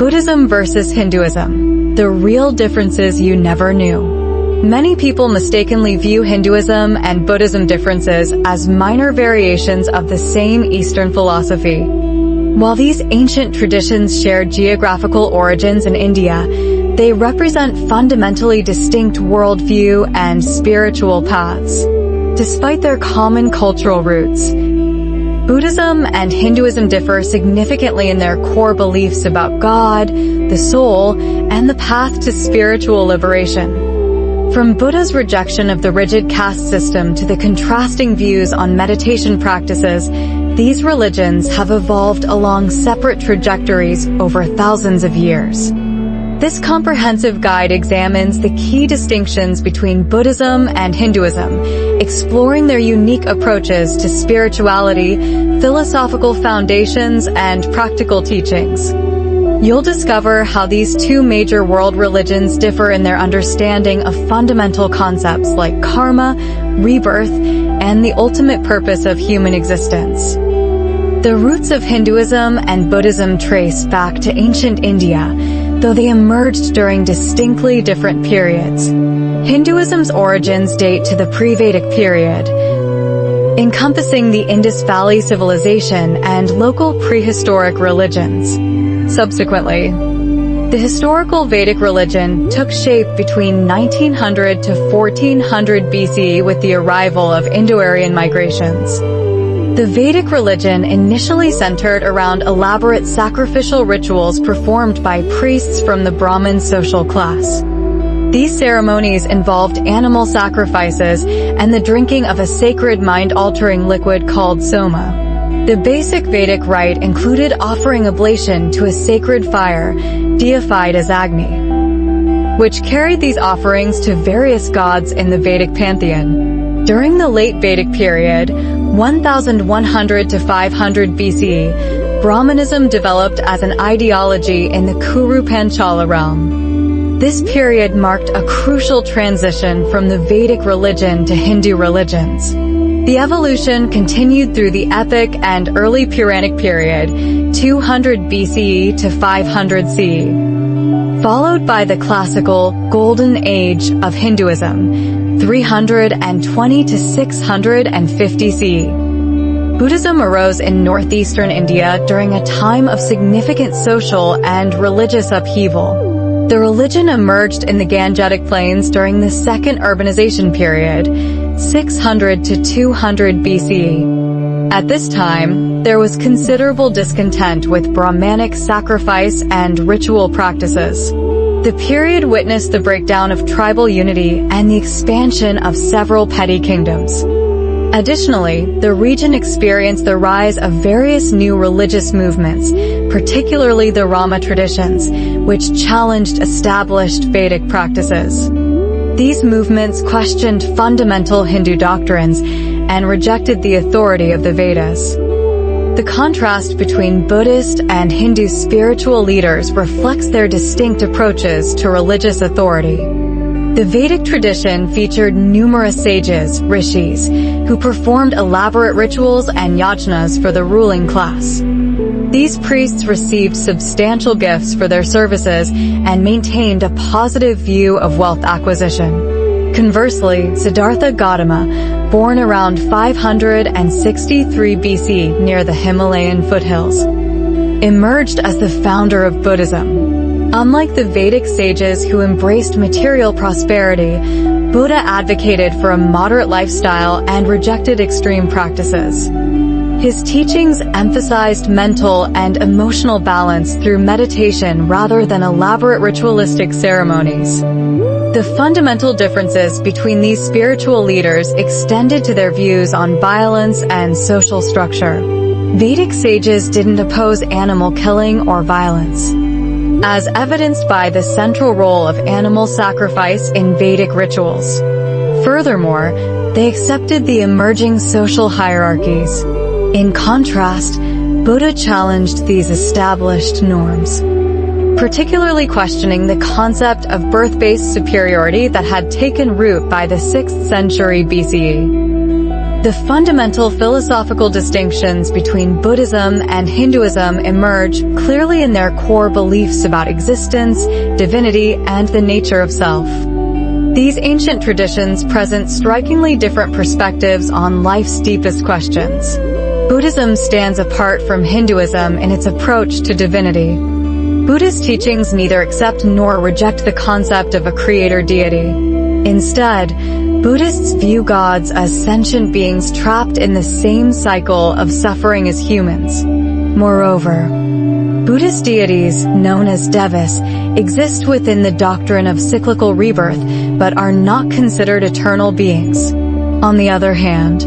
Buddhism versus Hinduism. The real differences you never knew. Many people mistakenly view Hinduism and Buddhism differences as minor variations of the same Eastern philosophy. While these ancient traditions share geographical origins in India, they represent fundamentally distinct worldview and spiritual paths. Despite their common cultural roots, Buddhism and Hinduism differ significantly in their core beliefs about God, the soul, and the path to spiritual liberation. From Buddha's rejection of the rigid caste system to the contrasting views on meditation practices, these religions have evolved along separate trajectories over thousands of years. This comprehensive guide examines the key distinctions between Buddhism and Hinduism, exploring their unique approaches to spirituality, philosophical foundations, and practical teachings. You'll discover how these two major world religions differ in their understanding of fundamental concepts like karma, rebirth, and the ultimate purpose of human existence. The roots of Hinduism and Buddhism trace back to ancient India, though they emerged during distinctly different periods. Hinduism's origins date to the pre-Vedic period, encompassing the Indus Valley civilization and local prehistoric religions. Subsequently, the historical Vedic religion took shape between 1900 to 1400 BC with the arrival of Indo-Aryan migrations. The Vedic religion initially centered around elaborate sacrificial rituals performed by priests from the Brahmin social class. These ceremonies involved animal sacrifices and the drinking of a sacred mind-altering liquid called soma. The basic Vedic rite included offering oblation to a sacred fire, deified as Agni, which carried these offerings to various gods in the Vedic pantheon. During the late Vedic period, 1100 to 500 BC, Brahmanism developed as an ideology in the Kuru Panchala realm. This period marked a crucial transition from the Vedic religion to Hindu religions. The evolution continued through the epic and early Puranic period, 200 BCE to 500 CE, followed by the classical Golden Age of Hinduism, 320 to 650 CE. Buddhism arose in northeastern India during a time of significant social and religious upheaval. The religion emerged in the Gangetic Plains during the second urbanization period, 600 to 200 BCE. At this time, there was considerable discontent with Brahmanic sacrifice and ritual practices. The period witnessed the breakdown of tribal unity and the expansion of several petty kingdoms. Additionally, the region experienced the rise of various new religious movements, particularly the Rama traditions, which challenged established Vedic practices. These movements questioned fundamental Hindu doctrines and rejected the authority of the Vedas. The contrast between Buddhist and Hindu spiritual leaders reflects their distinct approaches to religious authority. The Vedic tradition featured numerous sages, rishis, who performed elaborate rituals and yajnas for the ruling class. These priests received substantial gifts for their services and maintained a positive view of wealth acquisition. Conversely, Siddhartha Gautama, born around 563 BC near the Himalayan foothills, emerged as the founder of Buddhism. Unlike the Vedic sages who embraced material prosperity, Buddha advocated for a moderate lifestyle and rejected extreme practices. His teachings emphasized mental and emotional balance through meditation rather than elaborate ritualistic ceremonies. The fundamental differences between these spiritual leaders extended to their views on violence and social structure. Vedic sages didn't oppose animal killing or violence, as evidenced by the central role of animal sacrifice in Vedic rituals. Furthermore, they accepted the emerging social hierarchies. In contrast, Buddha challenged these established norms, particularly questioning the concept of birth-based superiority that had taken root by the 6th century BCE. The fundamental philosophical distinctions between Buddhism and Hinduism emerge clearly in their core beliefs about existence, divinity, and the nature of self. These ancient traditions present strikingly different perspectives on life's deepest questions. Buddhism stands apart from Hinduism in its approach to divinity. Buddhist teachings neither accept nor reject the concept of a creator deity. Instead, Buddhists view gods as sentient beings trapped in the same cycle of suffering as humans. Moreover, Buddhist deities, known as devas, exist within the doctrine of cyclical rebirth, but are not considered eternal beings. On the other hand,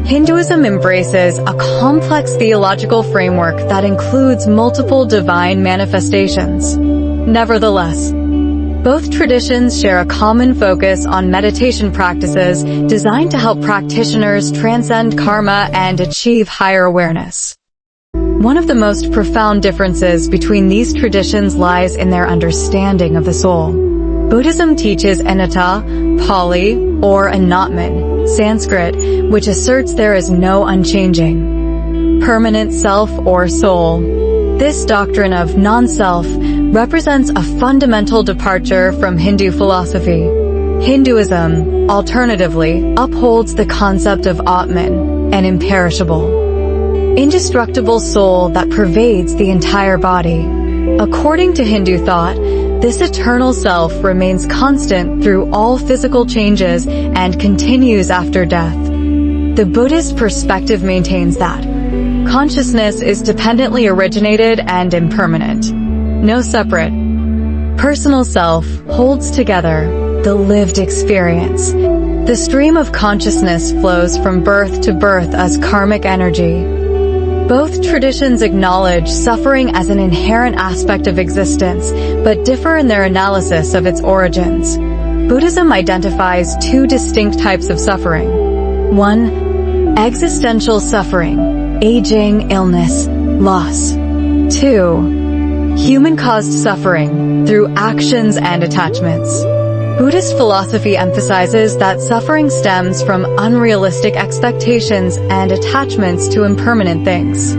Hinduism embraces a complex theological framework that includes multiple divine manifestations. Nevertheless, both traditions share a common focus on meditation practices designed to help practitioners transcend karma and achieve higher awareness. One of the most profound differences between these traditions lies in their understanding of the soul. Buddhism teaches anatta, Pali, or anatman, Sanskrit, which asserts there is no unchanging, permanent self or soul. This doctrine of non-self represents a fundamental departure from Hindu philosophy. Hinduism, alternatively, upholds the concept of Atman, an imperishable, indestructible soul that pervades the entire body. According to Hindu thought, this eternal self remains constant through all physical changes and continues after death. The Buddhist perspective maintains that consciousness is dependently originated and impermanent. No separate, personal self holds together the lived experience. The stream of consciousness flows from birth to birth as karmic energy. Both traditions acknowledge suffering as an inherent aspect of existence, but differ in their analysis of its origins. Buddhism identifies two distinct types of suffering. 1. Existential suffering, aging, illness, loss. 2. Human-caused suffering, through actions and attachments. Buddhist philosophy emphasizes that suffering stems from unrealistic expectations and attachments to impermanent things.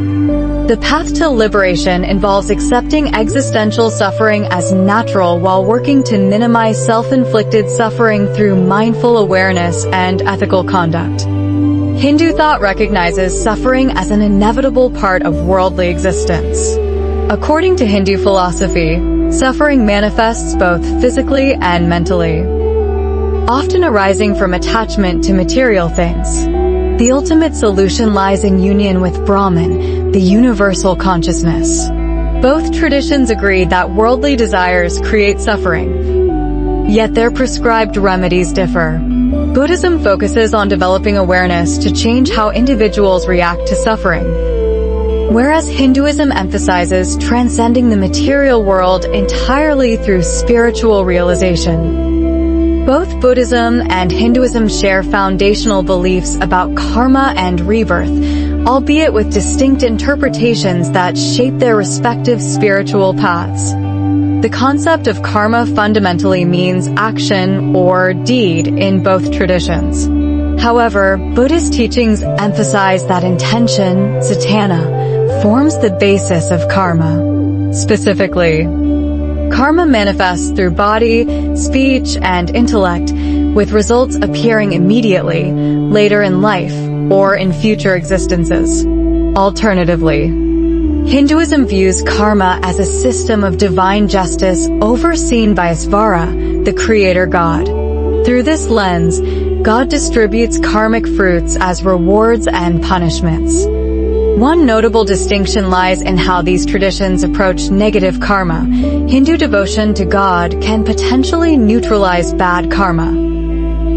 The path to liberation involves accepting existential suffering as natural while working to minimize self-inflicted suffering through mindful awareness and ethical conduct. Hindu thought recognizes suffering as an inevitable part of worldly existence. According to Hindu philosophy, suffering manifests both physically and mentally, often arising from attachment to material things. The ultimate solution lies in union with Brahman, the universal consciousness. Both traditions agree that worldly desires create suffering, yet their prescribed remedies differ. Buddhism focuses on developing awareness to change how individuals react to suffering, whereas Hinduism emphasizes transcending the material world entirely through spiritual realization. Both Buddhism and Hinduism share foundational beliefs about karma and rebirth, albeit with distinct interpretations that shape their respective spiritual paths. The concept of karma fundamentally means action or deed in both traditions. However, Buddhist teachings emphasize that intention, satana, forms the basis of karma. Specifically, karma manifests through body, speech, and intellect, with results appearing immediately, later in life, or in future existences. Alternatively, Hinduism views karma as a system of divine justice overseen by Svara, the creator god. Through this lens, God distributes karmic fruits as rewards and punishments. One notable distinction lies in how these traditions approach negative karma. Hindu devotion to God can potentially neutralize bad karma,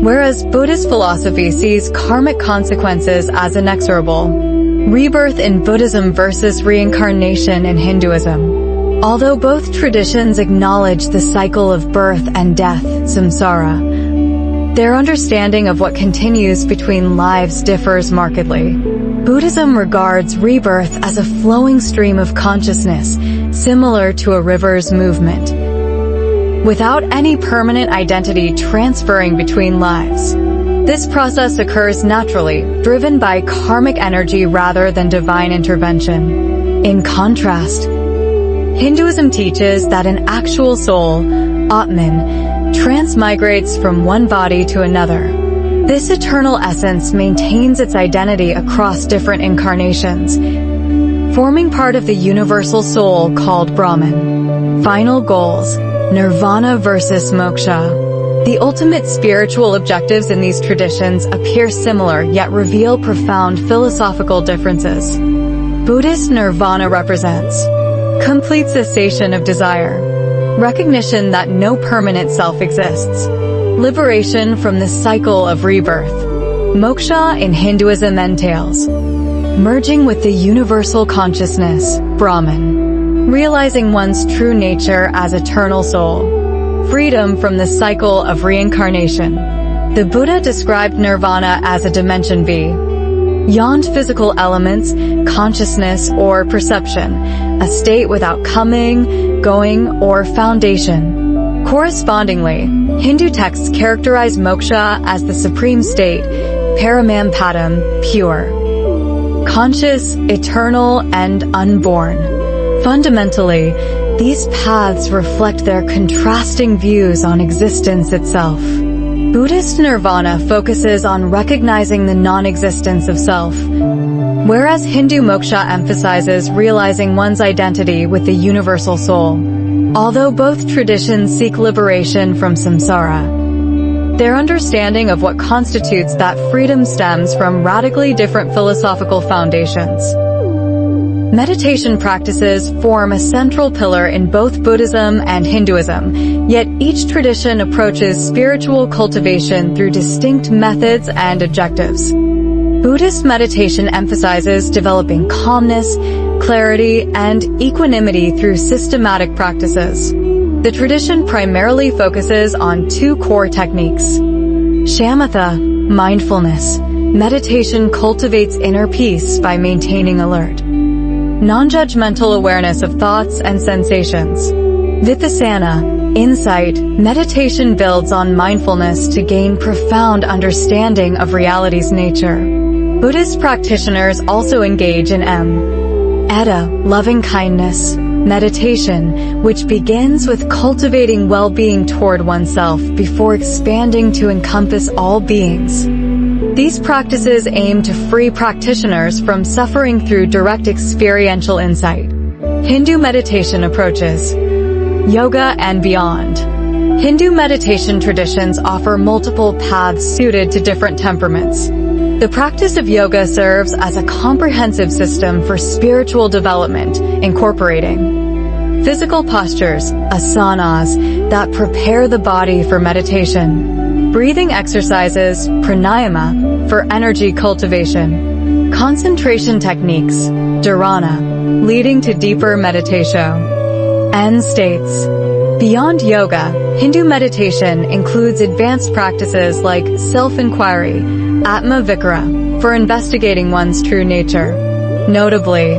whereas Buddhist philosophy sees karmic consequences as inexorable. Rebirth in Buddhism versus reincarnation in Hinduism. Although both traditions acknowledge the cycle of birth and death, samsara, their understanding of what continues between lives differs markedly. Buddhism regards rebirth as a flowing stream of consciousness, similar to a river's movement, without any permanent identity transferring between lives. This process occurs naturally, driven by karmic energy rather than divine intervention. In contrast, Hinduism teaches that an actual soul, Atman, transmigrates from one body to another. This eternal essence maintains its identity across different incarnations, forming part of the universal soul called Brahman. Final goals: Nirvana versus moksha. The ultimate spiritual objectives in these traditions appear similar yet reveal profound philosophical differences. Buddhist nirvana represents complete cessation of desire, recognition that no permanent self exists, liberation from the cycle of rebirth. Moksha in Hinduism entails merging with the universal consciousness, Brahman, realizing one's true nature as eternal soul, freedom from the cycle of reincarnation. The Buddha described nirvana as a dimension beyond physical elements, consciousness, or perception, a state without coming, going, or foundation. Correspondingly, Hindu texts characterize moksha as the supreme state, paramampadam, pure, conscious, eternal, and unborn. Fundamentally, these paths reflect their contrasting views on existence itself. Buddhist nirvana focuses on recognizing the non-existence of self, whereas Hindu moksha emphasizes realizing one's identity with the universal soul. Although both traditions seek liberation from samsara, their understanding of what constitutes that freedom stems from radically different philosophical foundations. Meditation practices form a central pillar in both Buddhism and Hinduism, yet each tradition approaches spiritual cultivation through distinct methods and objectives. Buddhist meditation emphasizes developing calmness, clarity, and equanimity through systematic practices. The tradition primarily focuses on two core techniques. Shamatha, mindfulness. Meditation cultivates inner peace by maintaining alert, non-judgmental awareness of thoughts and sensations. Vipassana, insight. Meditation builds on mindfulness to gain profound understanding of reality's nature. Buddhist practitioners also engage in metta, loving-kindness, meditation, which begins with cultivating well-being toward oneself before expanding to encompass all beings. These practices aim to free practitioners from suffering through direct experiential insight. Hindu meditation approaches, yoga and beyond. Hindu meditation traditions offer multiple paths suited to different temperaments. The practice of yoga serves as a comprehensive system for spiritual development, incorporating physical postures, asanas, that prepare the body for meditation, breathing exercises, pranayama, for energy cultivation, concentration techniques, dharana, leading to deeper meditation. End states. Beyond yoga, Hindu meditation includes advanced practices like self-inquiry, Atma Vikara, for investigating one's true nature. Notably,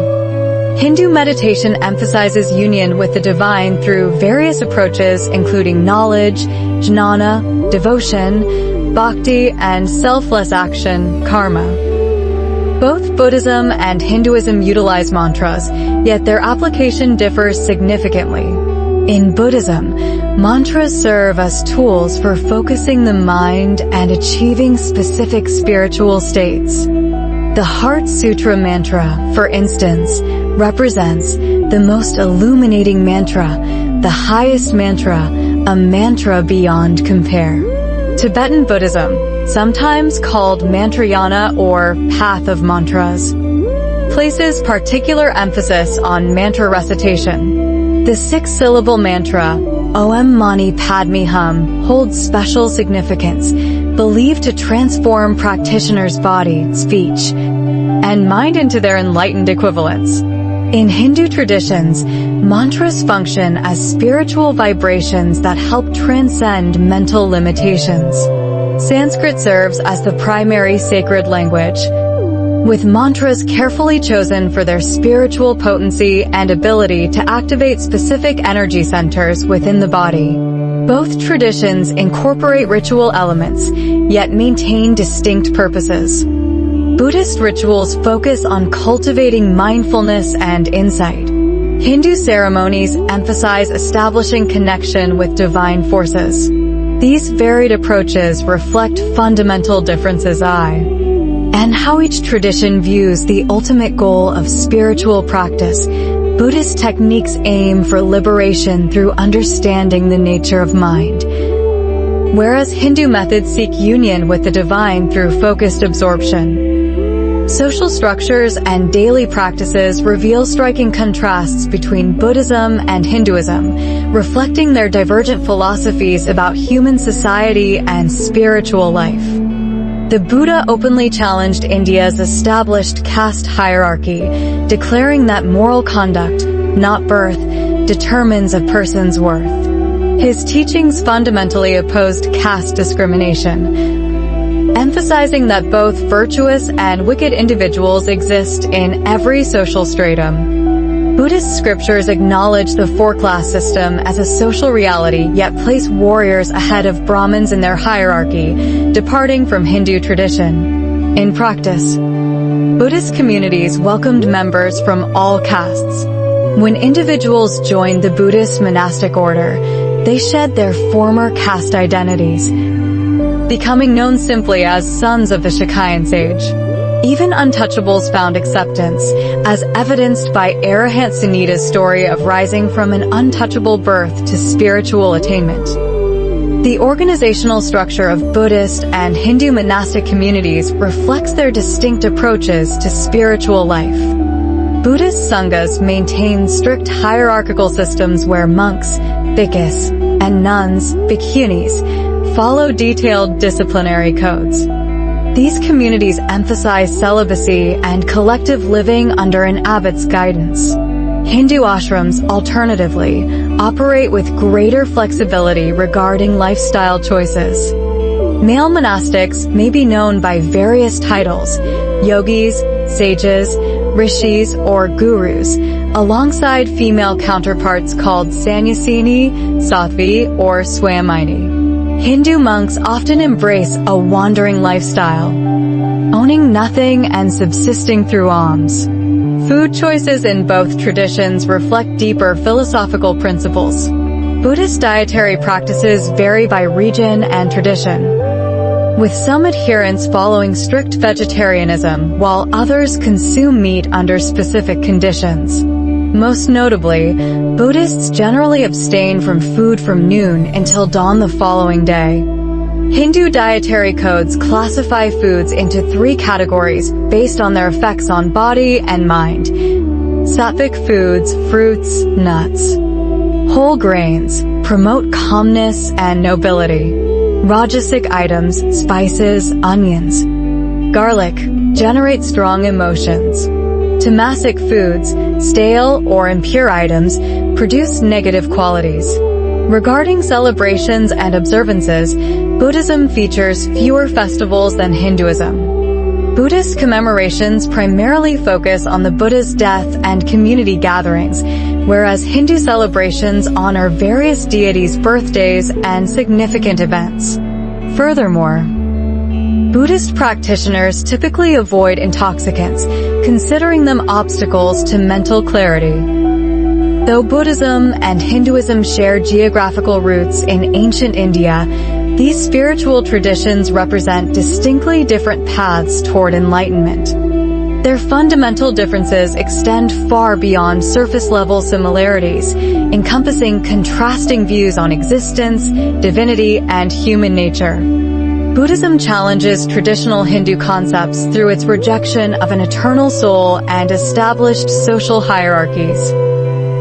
Hindu meditation emphasizes union with the divine through various approaches including knowledge, jnana, devotion, bhakti, and selfless action, karma. Both Buddhism and Hinduism utilize mantras, yet their application differs significantly. In Buddhism, mantras serve as tools for focusing the mind and achieving specific spiritual states. The Heart Sutra mantra, for instance, represents the most illuminating mantra, the highest mantra, a mantra beyond compare. Tibetan Buddhism, sometimes called Mantrayana or Path of Mantras, places particular emphasis on mantra recitation. The 6-syllable mantra, Om Mani Padme Hum, holds special significance, believed to transform practitioners' body, speech, and mind into their enlightened equivalents. In Hindu traditions, mantras function as spiritual vibrations that help transcend mental limitations. Sanskrit serves as the primary sacred language, with mantras carefully chosen for their spiritual potency and ability to activate specific energy centers within the body. Both traditions incorporate ritual elements, yet maintain distinct purposes. Buddhist rituals focus on cultivating mindfulness and insight. Hindu ceremonies emphasize establishing connection with divine forces. These varied approaches reflect fundamental differences and how each tradition views the ultimate goal of spiritual practice. Buddhist techniques aim for liberation through understanding the nature of mind, whereas Hindu methods seek union with the divine through focused absorption. Social structures and daily practices reveal striking contrasts between Buddhism and Hinduism, reflecting their divergent philosophies about human society and spiritual life. The Buddha openly challenged India's established caste hierarchy, declaring that moral conduct, not birth, determines a person's worth. His teachings fundamentally opposed caste discrimination, emphasizing that both virtuous and wicked individuals exist in every social stratum. Buddhist scriptures acknowledge the four-class system as a social reality, yet place warriors ahead of Brahmins in their hierarchy, departing from Hindu tradition. In practice, Buddhist communities welcomed members from all castes. When individuals joined the Buddhist monastic order, they shed their former caste identities, becoming known simply as sons of the Shakayan sage. Even untouchables found acceptance, as evidenced by Arahant Sunita's story of rising from an untouchable birth to spiritual attainment. The organizational structure of Buddhist and Hindu monastic communities reflects their distinct approaches to spiritual life. Buddhist sanghas maintain strict hierarchical systems where monks, bhikkhus, and nuns, bhikkhunis, follow detailed disciplinary codes. These communities emphasize celibacy and collective living under an abbot's guidance. Hindu ashrams, alternatively, operate with greater flexibility regarding lifestyle choices. Male monastics may be known by various titles: yogis, sages, rishis, or gurus, alongside female counterparts called sannyasini, sattvi, or swayamini. Hindu monks often embrace a wandering lifestyle, owning nothing and subsisting through alms. Food choices in both traditions reflect deeper philosophical principles. Buddhist dietary practices vary by region and tradition, with some adherents following strict vegetarianism while others consume meat under specific conditions. Most notably, Buddhists generally abstain from food from noon until dawn the following day. Hindu dietary codes classify foods into three categories based on their effects on body and mind: sattvic foods, fruits, nuts. Whole grains promote calmness and nobility. Rajasic items, spices, onions, garlic, generate strong emotions. Tamasic foods, stale or impure items, produce negative qualities. Regarding celebrations and observances, Buddhism features fewer festivals than Hinduism. Buddhist commemorations primarily focus on the Buddha's death and community gatherings, whereas Hindu celebrations honor various deities' birthdays and significant events. Furthermore, Buddhist practitioners typically avoid intoxicants, considering them obstacles to mental clarity. Though Buddhism and Hinduism share geographical roots in ancient India, these spiritual traditions represent distinctly different paths toward enlightenment. Their fundamental differences extend far beyond surface-level similarities, encompassing contrasting views on existence, divinity, and human nature. Buddhism challenges traditional Hindu concepts through its rejection of an eternal soul and established social hierarchies,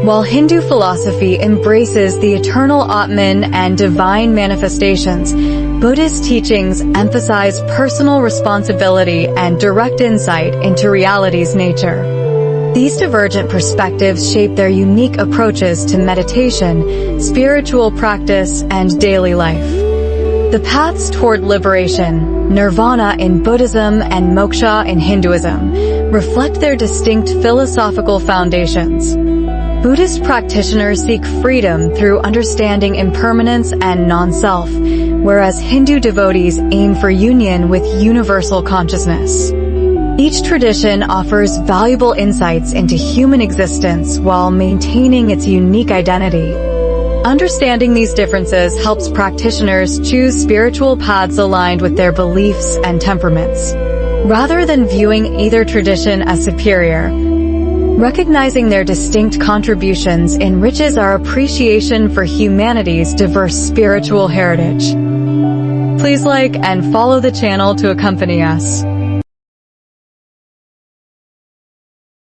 while Hindu philosophy embraces the eternal Atman and divine manifestations. Buddhist teachings emphasize personal responsibility and direct insight into reality's nature. These divergent perspectives shape their unique approaches to meditation, spiritual practice, and daily life. The paths toward liberation, nirvana in Buddhism and moksha in Hinduism, reflect their distinct philosophical foundations. Buddhist practitioners seek freedom through understanding impermanence and non-self, whereas Hindu devotees aim for union with universal consciousness. Each tradition offers valuable insights into human existence while maintaining its unique identity. Understanding these differences helps practitioners choose spiritual paths aligned with their beliefs and temperaments. Rather than viewing either tradition as superior, recognizing their distinct contributions enriches our appreciation for humanity's diverse spiritual heritage. Please like and follow the channel to accompany us.